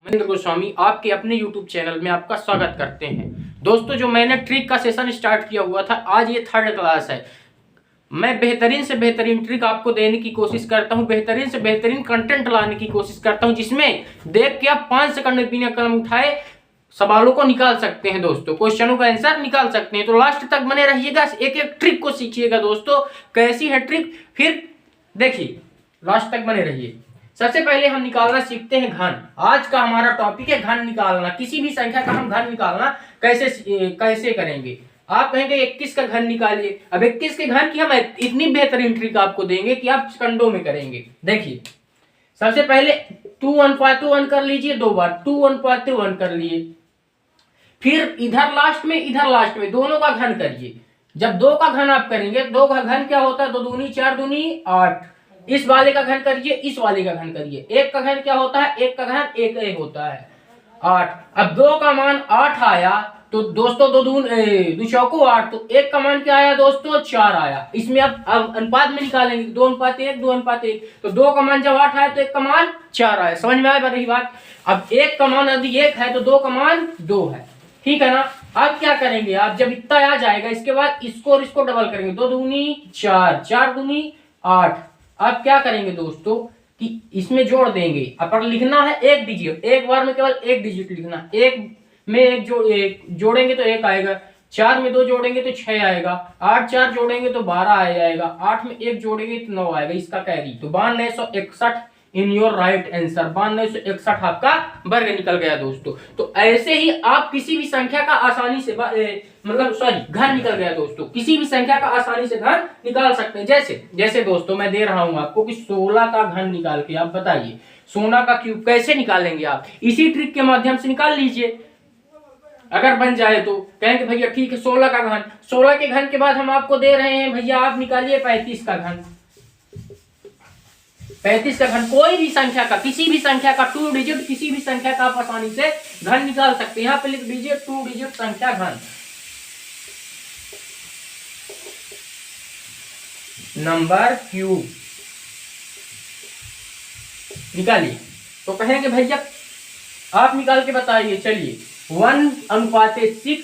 महेंद्र गोस्वामी आपके अपने YouTube channel में आपका स्वागत करते हैं। दोस्तों, जो मैंने ट्रिक का सेशन स्टार्ट किया हुआ था, आज ये 3rd क्लास है। मैं बेहतरीन से बेहतरीन ट्रिक आपको देने की कोशिश करता हूं, बेहतरीन से बेहतरीन कंटेंट लाने की कोशिश करता हूं, जिसमें देख के आप 5 सेकंड में बिना कलम उठाए सवालों को निकाल सकते हैं। दोस्तों, क्वेश्चनों का आंसर निकाल सकते हैं। तो लास्ट तक बने रहिएगा, एक एक ट्रिक को सीखिएगा। दोस्तों, कैसी है ट्रिक, फिर देखिए, लास्ट तक बने रहिए। सबसे पहले हम निकालना सीखते हैं घन। आज का हमारा टॉपिक है घन निकालना। किसी भी संख्या का हम घन निकालना कैसे करेंगे। आप कहेंगे 21 का घन निकालिए। अब 21 के घन की हम इतनी बेहतरीन ट्रिक आपको देंगे कि आप सेकंडों में करेंगे। देखिए, सबसे पहले 2:1 कर लीजिए, 2 बार 2:1 कर लिए। फिर इधर लास्ट में दोनों का घन करिए। जब 2 का घन आप करेंगे, 2 का घन क्या होता है, 2 दूनी 4 दूनी 8। इस वाले का घन करिए, इस वाले का घन करिए। 1 का घन क्या होता है, 1 का घन 1 होता है 8। अब 2 का मान 8 आया, तो दोस्तों 2 चौको 8, तो 1 का मान क्या आया दोस्तों, 4 आया। इसमें अब अनुपात में निकालेंगे, 2:1 2:1। तो 2 का मान जब 8 आया तो 1 का मान 4 आया। समझ में आया रही बात। अब 1 का मान यदि 1 है तो 2 का मान 2 है, ठीक है ना। अब क्या करेंगे, आप जब इतना आ जाएगा, इसके बाद इसको और इसको डबल करेंगे। 2 दूनी 4, 4 दूनी 8। अब क्या करेंगे दोस्तों कि इसमें जोड़ देंगे। अब लिखना है एक डिजिट, एक बार में केवल एक डिजिट लिखना। एक में एक जोड़ेंगे तो 1 आएगा, 4 में 2 जोड़ेंगे तो 6 आएगा, 8 4 जोड़ेंगे तो 12 आ जाएगा, 8 में 1 जोड़ेंगे तो 9 आएगा। इसका कैरी तो 9261 इन योर राइट आंसर। 9261 आपका वर्ग निकल गया दोस्तों। तो ऐसे ही आप किसी भी संख्या का आसानी से घन निकल गया दोस्तों। किसी भी संख्या का आसानी से घन निकाल सकते हैं। जैसे दोस्तों मैं दे रहा हूं आपको कि 16 का घन निकाल के आप बताइए 16 का क्यूब कैसे निकालेंगे। आप इसी ट्रिक के माध्यम से निकाल लीजिए। अगर बन जाए तो कहेंगे भैया ठीक है 16 का घन। 16 के घन के बाद हम आपको दे रहे हैं भैया आप निकालिए 35 का घन। 35 का घन कोई भी संख्या का, किसी भी संख्या का 2 डिजिट, किसी भी संख्या का आप आसानी से घन निकाल सकते हैं। यहां पे लिख दीजिए 2 डिजिट संख्या घन। नंबर क्यूब निकालिए। तो कहेंगे भैया आप निकाल के बताइए। चलिए 1:6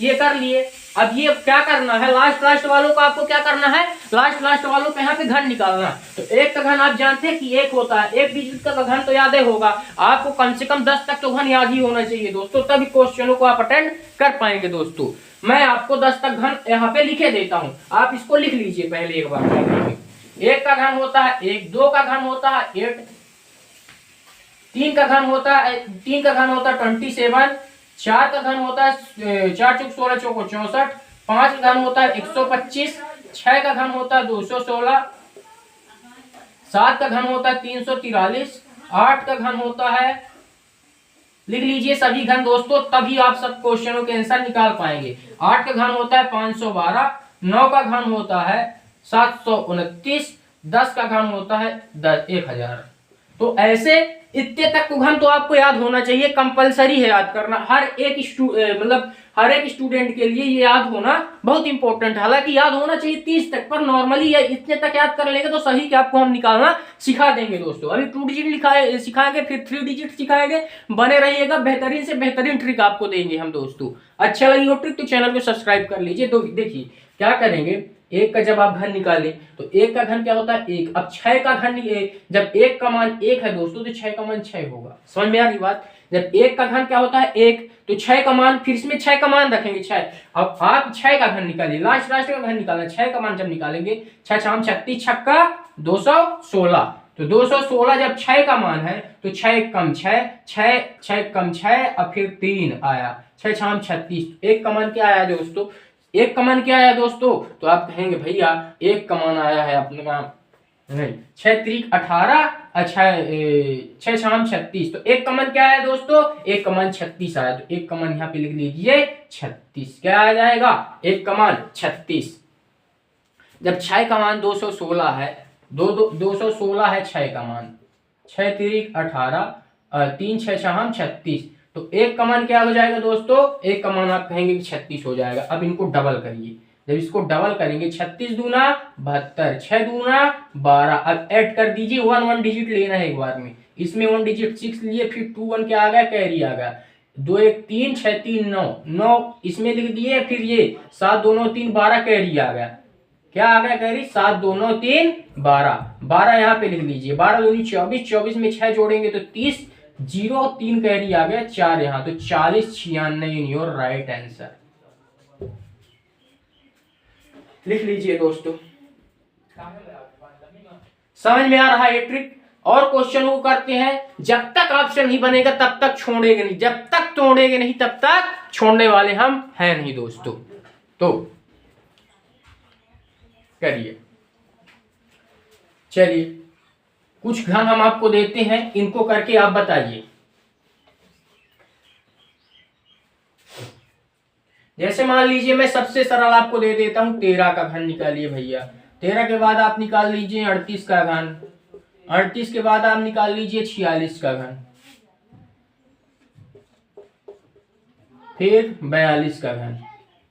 ये कर लिए। अब ये क्या करना है, लास्ट वालों को आपको क्या करना है, लास्ट वालों को यहाँ पे घन निकालना। तो 1 का घन आप जानते हैं कि 1 होता है। 1 डिजिट का घन तो याद ही होगा आपको। कम से कम 10 तक तो घन याद ही होना चाहिए दोस्तों, तभी क्वेश्चनों को आप अटेंड कर पाएंगे दोस्तों। मैं आपको 10 तक घन यहाँ पे लिखे देता हूँ, आप इसको लिख लीजिए पहले एक बार। 1 का घन होता है 1, 2 का घन होता है 8, 3 का घन होता है 27, 4 का घन होता है 4 चौक 16 चौको 64, 5 का घन होता है 125, 6 का घन होता है 216, 7 का घन होता है 343, 8 का घन होता है, लिख लीजिए सभी घन दोस्तों, तभी आप सब क्वेश्चनों के आंसर निकाल पाएंगे। 8 का घन होता है 512, 9 का घन होता है 729, 10 का घन होता है 1000। तो ऐसे इतने तक को घन तो आपको याद होना चाहिए, कंपलसरी है याद करना। हर एक स्टूडेंट के लिए ये याद होना बहुत इंपॉर्टेंट है। हालांकि याद होना चाहिए 30 तक, पर नॉर्मली ये इतने तक याद कर लेंगे तो सही कि आपको हम निकालना सिखा देंगे दोस्तों। अभी 2 डिजिट सिखाएंगे, फिर 3 डिजिट सिखाएंगे। बने रहिएगा, बेहतरीन से बेहतरीन ट्रिक आपको देंगे हम दोस्तों। अच्छा लगी वो ट्रिक तो चैनल को सब्सक्राइब कर लीजिए। तो देखिए क्या करेंगे, 1 का जब आप घन निकालें तो 1 का घन क्या होता है 1। अब 6 का घन, जब 1 का मान 1 है दोस्तों तो 6 का मान 6 होगा। समझ में आ रही बात। जब 1 का घन क्या होता है 1, तो 6 का मान, फिर इसमें 6 का मान रखेंगे 6। अब आप 6 का घन निकालिए, लास्ट का घन निकालना। 6 का मान जब निकालेंगे 6 6 36, 6 216। तो 216 जब 6 का मान है तो 6 कम 6, 6 कम 6, और फिर 3 आया, 6 6 36। 1 का मान क्या आया दोस्तों, 1 का मान क्या आया दोस्तों, तो आप कहेंगे भैया 1 का मान आया है अपने का नहीं 6 3 18, 6 6 36। तो 1 का मान क्या आया दोस्तों, 1 का मान 36 आया। तो 1 का मान यहाँ पे लिख लीजिए 36। क्या आ जाएगा, 1 का मान 36। जब 6 का मान 216 है, 216 है 6 का मान, 6 3 18, 3 6 6 36। तो 1 का मान क्या हो जाएगा दोस्तों, 1 का मान आप कहेंगे कि 36 हो जाएगा। अब इनको डबल करिए। जब इसको डबल करेंगे 36 दूना 72, 6 दूना 12। अब ऐड कर दीजिए, 1 डिजिट लेना है एक बार में। इसमें 1 डिजिट 6 लिए, फिर 2 1 क्या आ गया, कैरी आ गया। 2 1 3 6 3 9 9 इसमें लिख दिए, फिर ये 7 2 9 3 12 कैरी आ गया। क्या आ गया कैरी, 7 2 9 3 12 12 यहाँ पे लिख लीजिए। 12 दूनी 24, 24 में 6 जोड़ेंगे तो 30, 0 3 कैरी आ गया, 4 यहाँ, तो 40 96 इन योर राइट आंसर। लिख लीजिए दोस्तों। समझ में आ रहा है ये ट्रिक। और क्वेश्चन को करते हैं। जब तक ऑप्शन नहीं बनेगा तब तक छोड़ेंगे नहीं, जब तक तोड़ेंगे नहीं तब तक छोड़ने वाले हम हैं नहीं दोस्तों। तो करिए, चलिए कुछ घन हम आपको देते हैं, इनको करके आप बताइए। जैसे मान लीजिए मैं सबसे सरल आपको दे देता हूं, 13 का घन निकालिए भैया। 13 के बाद आप निकाल लीजिए 38 का घन, 38 के बाद आप निकाल लीजिए 46 का घन, फिर 42 का घन,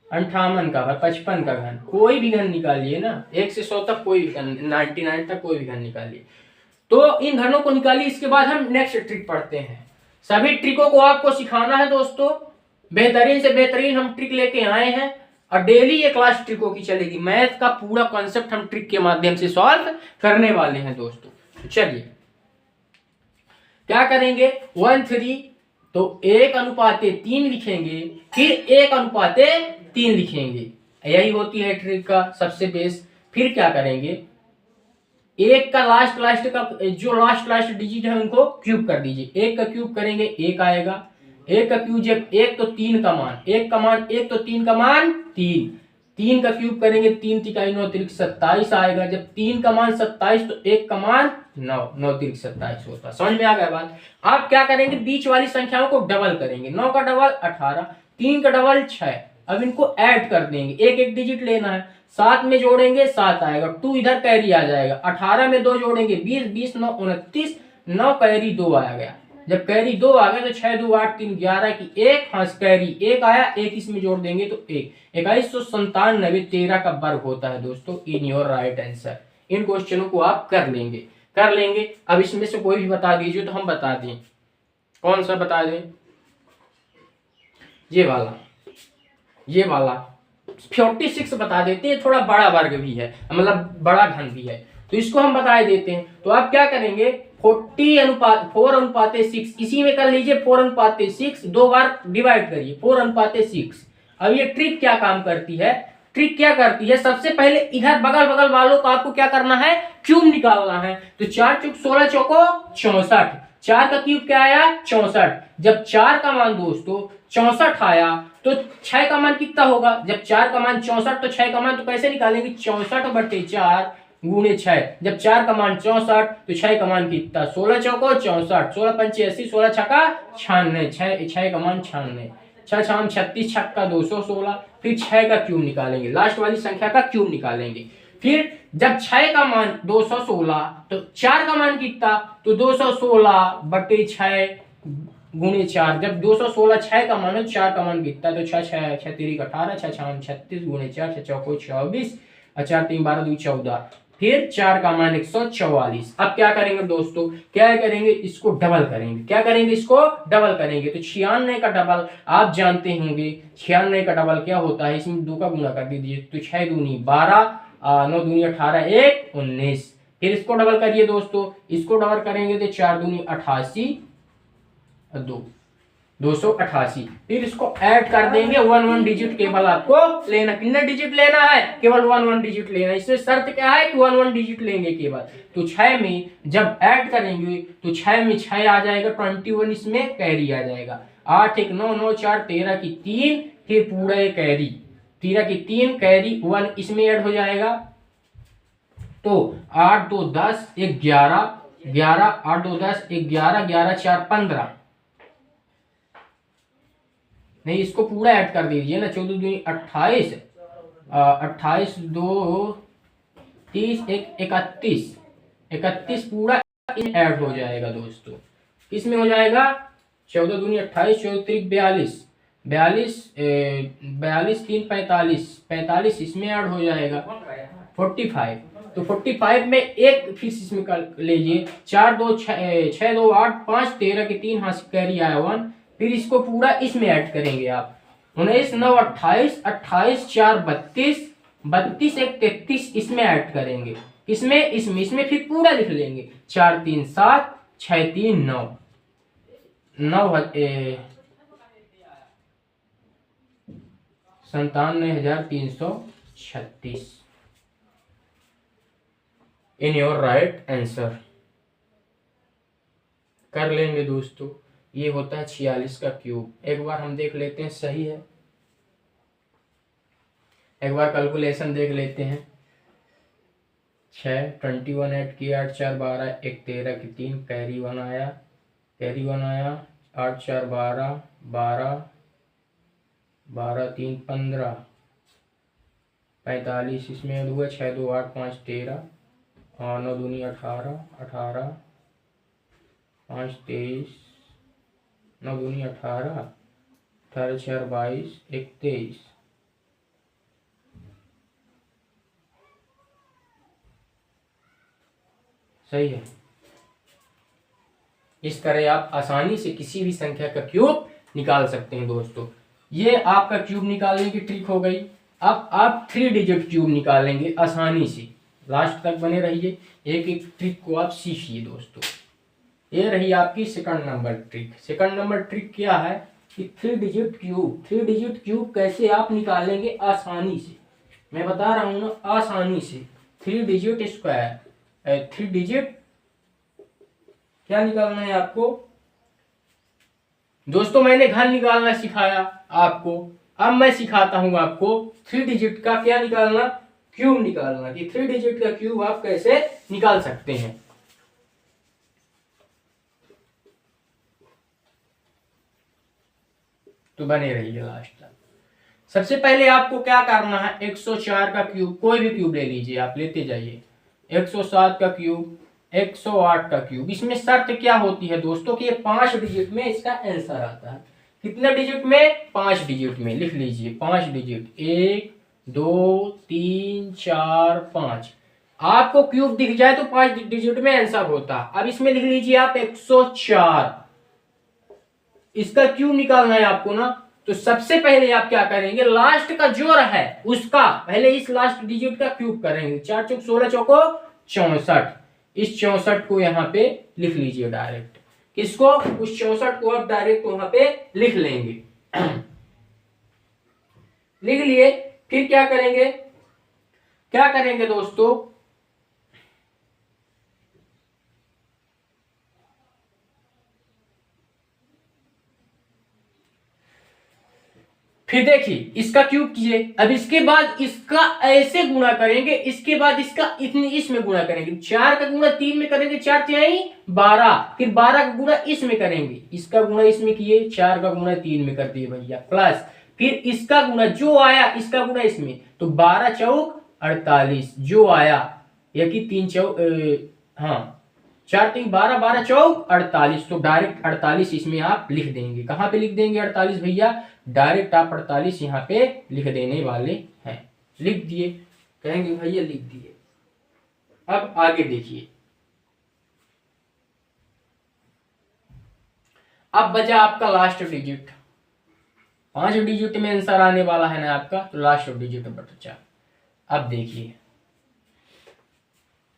58 का घन, 55 का घन, कोई भी घन निकालिए ना, 1 से 100 तक कोई भी घन, 99 तक कोई भी घन निकालिए। तो इन घनों को निकालिए। इसके बाद हम नेक्स्ट ट्रिक पढ़ते हैं। सभी ट्रिकों को आपको सिखाना है दोस्तों, बेहतरीन से बेहतरीन हम ट्रिक लेके आए हैं, और डेली ये क्लास ट्रिकों की चलेगी। मैथ का पूरा कॉन्सेप्ट हम ट्रिक के माध्यम से सॉल्व करने वाले हैं दोस्तों। तो चलिए क्या करेंगे, 1 3, तो 1:3 लिखेंगे, फिर 1:3 लिखेंगे। यही होती है ट्रिक का सबसे बेस। फिर क्या करेंगे, एक का लास्ट का जो लास्ट डिजिट है उनको क्यूब कर दीजिए। 1 का क्यूब करेंगे 1 आएगा, 1 का क्यूब जब 1 तो 3 का मान, 1 का मान 1 तो 3 का मान 3, 3 का क्यूब करेंगे 3 3 9 3 27 आएगा। जब 3 का मान 27 तो 1 का मान 9, 9 3 27 होता। समझ में आ गया बात। आप क्या करेंगे, बीच वाली संख्याओं को डबल करेंगे। 9 का डबल 18, 3 का डबल 6। अब इनको ऐड कर देंगे, एक एक डिजिट लेना है। 7 में जोड़ेंगे 7 आएगा, 2 इधर कैरी आ जाएगा। 18 में 2 जोड़ेंगे 20, 20 9 29, 9 कैरी 2 आ गया। जब कैरी 2 आ गया तो 6 2 8 3 11 की 1, हाँ कैरी 1 आया, 1 इसमें जोड़ देंगे तो 1, 2197 13 का वर्ग होता है दोस्तों। In your right answer. इन क्वेश्चनों को आप कर लेंगे। अब इसमें से कोई भी बता दीजिए तो हम बता दें। कौन सा बता दें, ये वाला 46 बता देते हैं। थोड़ा बड़ा वर्ग भी है, मतलब बड़ा घन भी है, तो इसको हम बता देते हैं। तो आप क्या करेंगे, 4:6 इसी में कर लीजिए। 4:6 दो बार डिवाइड करिए, 4:6। अब ये ट्रिक क्या काम करती है, सबसे पहले इधर बगल वालों को आपको क्या करना है, क्यूब निकालना है। तो 4 चौक 16 चौको 64, 4 का क्यूब क्या आया 64। जब 4 का मान दोस्तों 64 आया तो 6 का मान कितना होगा, जब 4 का मान 64 तो 6 का मान तो कैसे निकालेंगे, 64/4 गुणे 6। जब 4 का मान 64 तो 6 का मान कितना, 16 चौको 64, 16 पंचे 80, 16 छक्का 96, 6 का मान 96, 6 6 36, छक्का 216। फिर 6 का क्यूब निकालेंगे, लास्ट वाली संख्या का क्यूब निकालेंगे। फिर जब 6 का मान 216 तो 4 का मान कितना, तो 216/6 गुणे 4। जब 216 6 का मान है, 4 का मान कितना, तो 6 6 6 3 18, 6 6 36 गुणे 4, 6 चौको 24, 4 3 12 2 14। फिर 4 का मान 144। अब क्या करेंगे दोस्तों, क्या करेंगे, इसको डबल करेंगे। क्या करेंगे, इसको डबल करेंगे। तो 96 का डबल आप जानते होंगे, 96 का डबल क्या होता है, इसमें 2 का गुणा कर दीजिए। तो 6 दूनी 12, 9 दूनी 18, 1 19। फिर इसको डबल करिए दोस्तों, इसको डबल करेंगे तो 4 दूनी 88, 288। फिर इसको ऐड कर देंगे। 1 डिजिट केवल आपको लेना, कितने डिजिट लेना है, केवल 1 डिजिट लेना। इससे शर्त क्या है कि 1 डिजिट लेंगे केवल। तो 6 में जब ऐड करेंगे तो 6 में 6 आ जाएगा, 21 इसमें कैरी आ जाएगा। 8 1 9 9 4 13 की 3, फिर पूरा कैरी 13 की 3 कैरी 1 इसमें ऐड हो जाएगा। तो 8 2 10 1 11 11, 8 2 10 11 11 4 15। नहीं, इसको पूरा ऐड कर दीजिए ना, 14 दूनी 28, 28 2 30 1 31, 31 पूरा ऐड हो जाएगा दोस्तों। इसमें हो जाएगा 14 दूनी 28, 14 3 42, 42 3 45, 45 इसमें ऐड हो जाएगा 45। तो 45 में एक फिर इसमें कर लीजिए, 4 2 6 2 8 5 13 के 3 हाथ से कैरी आया 1, फिर इसको पूरा इसमें ऐड करेंगे आप, 19 9 28 28 4 32 32 1 33 इसमें ऐड करेंगे, इसमें फिर पूरा लिख लेंगे, 4 3 7 6 3 9 9 97,336 इन योर राइट आंसर। कर लेंगे दोस्तों, ये होता है 46 का क्यूब। एक बार हम देख लेते हैं सही है, एक बार कैलकुलेशन देख लेते हैं। 6 21 8 की 8 4 12 1 13 की 3 कैरी 1 आया 8 4 12 12 12 3 15 45 इसमें ऐड हुआ, 6 2 8 5 13 और 9 दूनी 18 18 5 23 9 दूनी 18 18 4 22 1 23। सही है। इस तरह आप आसानी से किसी भी संख्या का क्यूब निकाल सकते हैं दोस्तों। ये आपका क्यूब निकालने की ट्रिक हो गई। अब आप 3 डिजिट क्यूब निकालेंगे आसानी से। लास्ट तक बने रहिए, एक एक ट्रिक को आप सीखिए दोस्तों। ये रही आपकी second number trick. Second number trick क्या है कि 3 डिजिट क्यूब कैसे आप निकालेंगे आसानी से। मैं बता रहा हूं ना, आसानी से 3 डिजिट स्क्वायर 3 डिजिट क्या निकालना है आपको दोस्तों। मैंने घन निकालना सिखाया आपको, अब मैं सिखाता हूं आपको 3 डिजिट का क्या निकालना, क्यूब निकालना, कि 3 डिजिट का क्यूब आप कैसे निकाल सकते हैं। तो बने रहिए लास्ट तक। सबसे पहले आपको क्या करना है, 104 का क्यूब, कोई भी क्यूब ले लीजिए, आप लेते जाइए। 107 का क्यूब, 108 का क्यूब। इसमें शर्त क्या होती है दोस्तों कि ये 5 डिजिट में इसका आंसर आता है। कितने डिजिट में, 5 डिजिट में। लिख लीजिए 5 डिजिट, 1 2 3 4 5। आपको क्यूब दिख जाए तो 5 डिजिट में आंसर होता है। अब इसमें लिख लीजिए आप 104, इसका क्यूब निकालना है आपको ना। तो सबसे पहले आप क्या करेंगे, लास्ट का जोड़ है उसका पहले इस लास्ट डिजिट का क्यूब करेंगे। 4 चौक 16 चौको 64, इस 64 को यहाँ पे लिख लीजिए डायरेक्ट। किसको, उस 64 को आप डायरेक्ट वहां पे लिख लेंगे। लिख लिए, फिर क्या करेंगे दोस्तों, फिर देखिए इसका क्यूब कीजिए। अब इसके बाद इसका ऐसे गुणा करेंगे, इसके बाद इसका इतनी इसमें गुणा करेंगे। 4 का गुणा 3 में करेंगे, 4 तिहाई 12, फिर 12 का गुणा इसमें करेंगे, इसका गुणा इसमें किए, 4 का गुणा 3 में कर दिए भैया, प्लस फिर इसका गुणा जो आया इसका गुणा इसमें, तो 12 चौक 48 जो आया, या कि 3 चौक 4 3 12 12 चौक 48, तो डायरेक्ट 48 इसमें आप लिख देंगे। कहां पे लिख देंगे 48 भैया, डायरेक्ट आप 48 यहाँ पे लिख देने वाले हैं। लिख दिए, कहेंगे भैया लिख दिए। अब आगे देखिए, अब बचा आपका लास्ट डिजिट। 5 डिजिट में आंसर आने वाला है ना आपका, तो लास्ट डिजिट बचा। अब देखिए,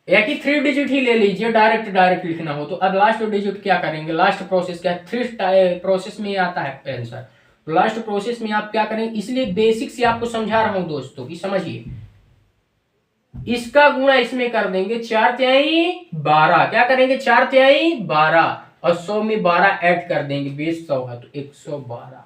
एक ही 3 डिजिट ही ले लीजिए, डायरेक्ट लिखना हो तो। अब लास्ट डिजिट क्या करेंगे, लास्ट प्रोसेस क्या है, 3 प्रोसेस में आता है आंसर। लास्ट प्रोसेस में आप क्या करेंगे, इसलिए बेसिक से आपको समझा रहा हूं दोस्तों कि समझिए। इसका गुणा इसमें कर देंगे, 4 तिहाई 12, क्या करेंगे 4 तिहाई 12, और 100 में 12 ऐड कर देंगे, बेस 100 है तो 112।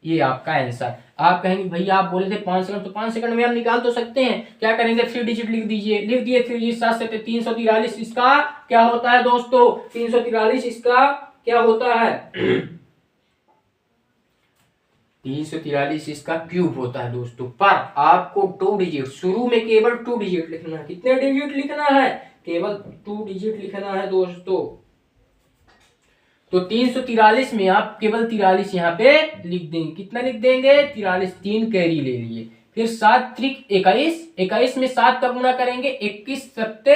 ये आपका आंसर। आप कहेंगे भैया आप बोले थे 5 सेकंड, तो 5 सेकंड में आप निकाल तो सकते हैं। क्या करेंगे, 3 डिजिट लिख दीजिए। लिख दिए 3 डिजिट 7 से 343, इसका क्या होता है दोस्तों, 343 इसका क्या होता है 343 इसका क्यूब होता है दोस्तों। पर आपको 2 डिजिट, शुरू में केवल 2 डिजिट लिखना है। कितने डिजिट लिखना है, केवल 2 डिजिट लिखना है दोस्तों। तो 343 में आप केवल 43 यहाँ पे लिख देंगे। कितना लिख देंगे, 43, 3 कैरी ले लिए, फिर 7 त्रिक 21, 21 में 7 का गुणा करेंगे 21 सत्ते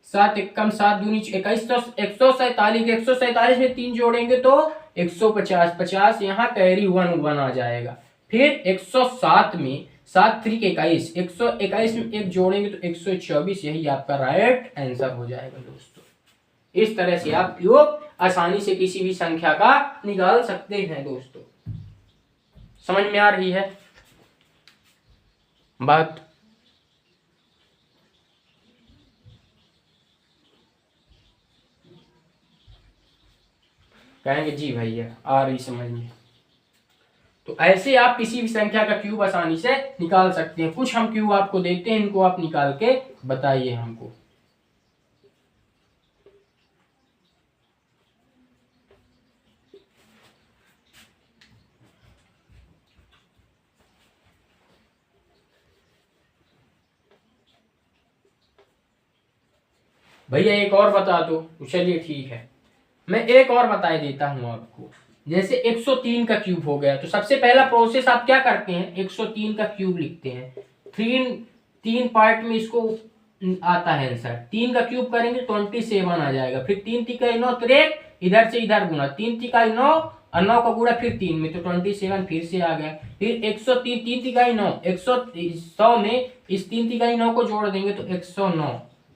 7 एकम 7 दूनी 21 तो 147, 147 में 3 जोड़ेंगे तो 150, 50 यहाँ कैरी 1 आ जाएगा। फिर 107 में 7 त्रिक 21, 121 में 1 जोड़ेंगे तो 124, यही आपका राइट आंसर हो जाएगा दोस्तों। इस तरह से आप क्यूब आसानी से किसी भी संख्या का निकाल सकते हैं दोस्तों। समझ में आ रही है बात? कहेंगे जी भैया आ रही समझ में। तो ऐसे आप किसी भी संख्या का क्यूब आसानी से निकाल सकते हैं। कुछ हम क्यूब आपको देते हैं, इनको आप निकाल के बताइए हमको। भैया एक और बता दो, चलिए ठीक है, मैं एक और बता देता हूं आपको। जैसे 103 का क्यूब हो गया, तो सबसे पहला प्रोसेस आप क्या करते हैं, 103 का क्यूब लिखते हैं। तीन पार्ट में इसको आता है आंसर। 3 का क्यूब करेंगे 27 आ जाएगा। फिर 3 3 9 त्रेक, इधर से इधर गुणा, 3 3 9 और 9 का गुणा फिर 3 में, तो 27 फिर से आ गया। फिर 103 3 3 9, 100 में इस 3 3 9 को जोड़ देंगे तो 109,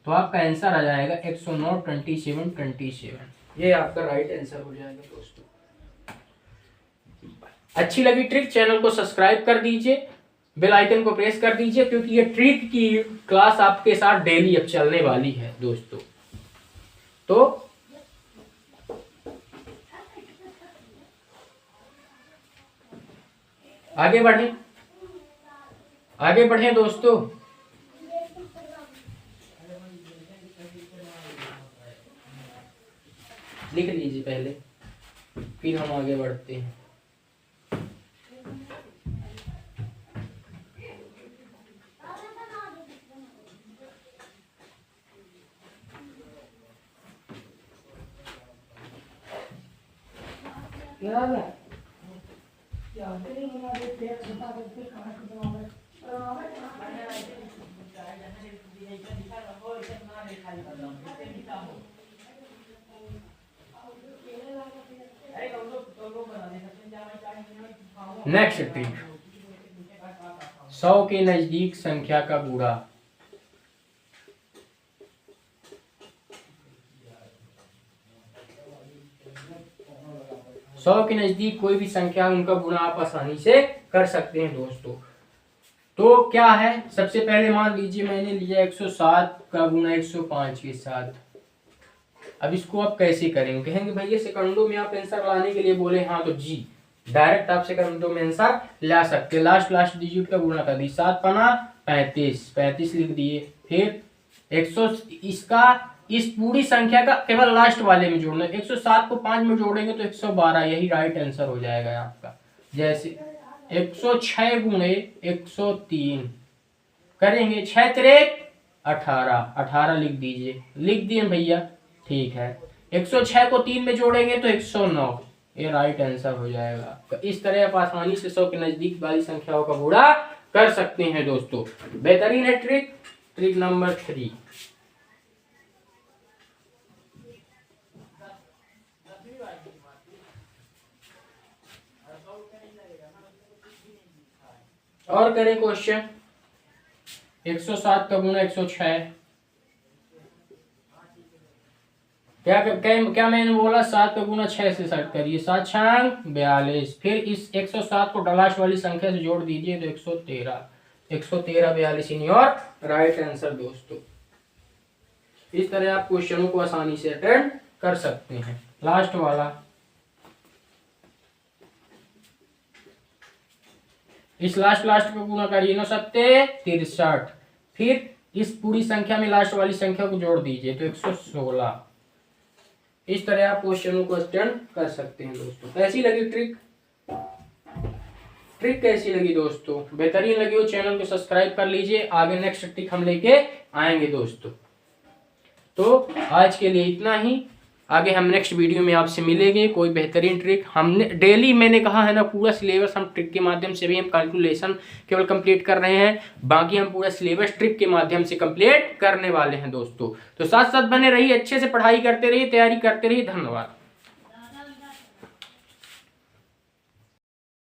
तो आपका आंसर आ जाएगा 109 27। ये आपका राइट आंसर हो जाएगा दोस्तों। अच्छी लगी ट्रिक, चैनल को सब्सक्राइब कर दीजिए, बेल आइकन को प्रेस कर दीजिए, क्योंकि ये ट्रिक की क्लास आपके साथ डेली अब चलने वाली है दोस्तों। तो आगे बढ़े दोस्तों। लिख लीजिए पहले, फिर हम आगे बढ़ते हैं। नेक्स्ट ट्रिक, 100 के नजदीक संख्या का गुणा। सौ के नजदीक कोई भी संख्या, उनका गुणा आप आसानी से कर सकते हैं दोस्तों। तो क्या है, सबसे पहले मान लीजिए मैंने लिया 107 का गुणा 105 के साथ। अब इसको आप कैसे करेंगे, कहेंगे भैया सेकंडों में आप आंसर लाने के लिए बोले, हाँ तो जी डायरेक्ट आप सेकंडों में आंसर ला सकते। लास्ट डिजिट का गुणा कर दी, 7 पना 35 लिख दिए। फिर 100 इसका इस पूरी संख्या का केवल लास्ट वाले में जोड़ना, 107 को 5 में जोड़ेंगे तो 112, यही राइट आंसर हो जाएगा आपका। जैसे 106 गुणे 103 करेंगे, 6 3 18 लिख दीजिए, लिख दिए भैया, ठीक है। 106 को 3 में जोड़ेंगे तो 109, ये राइट आंसर हो जाएगा। तो इस तरह आप आसानी से 100 के नजदीक वाली संख्याओं का गुणा कर सकते हैं दोस्तों। बेहतरीन है ट्रिक नंबर 3। और करें क्वेश्चन, 107 का गुणा 106, क्या मैंने बोला, 7 का गुणा 6 से सेट करिए, 7 6 42। फिर इस 107 को लास्ट वाली संख्या से जोड़ दीजिए तो 113 42 इन और राइट आंसर दोस्तों। इस तरह आप क्वेश्चनों को आसानी से अटेंड कर सकते हैं। लास्ट वाला, इस लास्ट को गुणा करिए, 9 7 63। फिर इस पूरी संख्या में लास्ट वाली संख्या को जोड़ दीजिए तो 116। इस तरह आप क्वेश्चनों को अटेंड कर सकते हैं दोस्तों। कैसी लगी ट्रिक कैसी लगी दोस्तों? बेहतरीन लगी हो चैनल को सब्सक्राइब कर लीजिए, आगे नेक्स्ट ट्रिक हम लेके आएंगे दोस्तों। तो आज के लिए इतना ही। आगे हम नेक्स्ट वीडियो में आपसे मिलेंगे कोई बेहतरीन ट्रिक। हमने डेली, मैंने कहा है ना, पूरा सिलेबस हम ट्रिक के माध्यम से भी हम कैलकुलेशन केवल कंप्लीट कर रहे हैं, बाकी हम पूरा सिलेबस ट्रिक के माध्यम से कंप्लीट करने वाले हैं दोस्तों। तो साथ साथ बने रहिए, अच्छे से पढ़ाई करते रहिए, तैयारी करते रहिए। धन्यवाद।